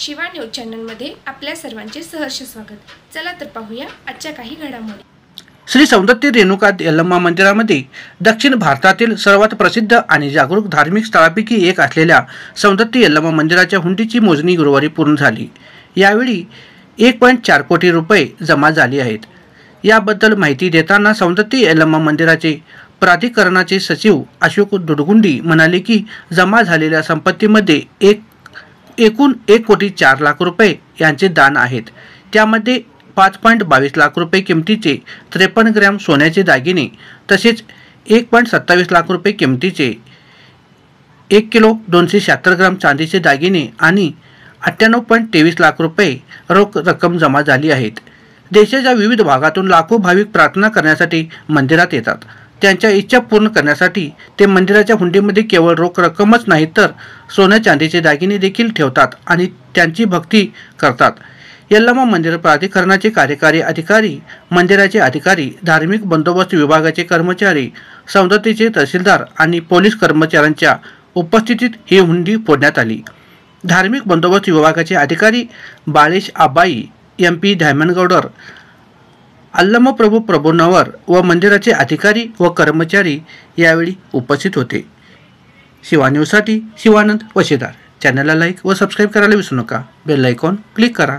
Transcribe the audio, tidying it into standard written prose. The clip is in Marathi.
शिवा न्यूज चॅनलमध्ये आपल्या सर्वांचे सहर्ष स्वागत। चला तर पाहूया आजच्या काही घडामोडी। श्री सौंदत्ती रेणुका यल्लम्मा मंदिरामध्ये दक्षिण भारतातील सर्वात प्रसिद्ध आणि जागरूक धार्मिक स्थळांपैकी एक असलेल्या सौंदत्ती यल्लम्मा मंदिराच्या हुंडीची मोजणी गुरुवारी पूर्ण झाली। यावेळी 1.4 कोटी रुपये जमा झाले आहेत। याबद्दल माहिती देताना सौंदत्ती यल्लम्मा मंदिराचे प्राधिकरणाचे सचिव अशोक दुडगुंडी म्हणाले की जमा झालेल्या संपत्तीमध्ये एकूण 1.4 लाख रुपये यांचे दान आहेत। त्यामध्ये 5.22 लाख रुपये किमतीचे 53 ग्रॅम सोन्याचे दागिने तसेच 1.27 लाख रुपये किमतीचे 1 किलो 276 ग्राम चांदीचे दागिने आणि 98.23 लाख रुपये रोख रक्कम जमा झाली आहेत। देशाच्या विविध भागातून लाखो भाविक प्रार्थना करण्यासाठी मंदिरात येतात। त्यांच्या इच्छा पूर्ण करण्यासाठी ते मंदिराच्या हुंडीमध्ये केवळ रोख रक्कमच नाही तर सोन्या चांदीचे दागिने देखील ठेवतात आणि त्यांची भक्ती करतात। यल्लम्मा मंदिर प्राधिकरणाचे कार्यकारी अधिकारी, मंदिराचे अधिकारी, धार्मिक बंदोबस्त विभागाचे कर्मचारी, सौंदत्तीचे तहसीलदार आणि पोलीस कर्मचाऱ्यांच्या उपस्थितीत ही हुंडी फोडण्यात आली। धार्मिक बंदोबस्त विभागाचे अधिकारी बाळेश आबाई, MP धायमनगौडर, अल्लमप्रभू प्रभुनवर व मंदिराचे अधिकारी व कर्मचारी यावेळी उपस्थित होते। शिवा न्यूजसाठी शिवानंद वशीदार। चॅनलला लाईक व सबस्क्राईब करायला विसरू नका। बेल आयकॉन क्लिक करा।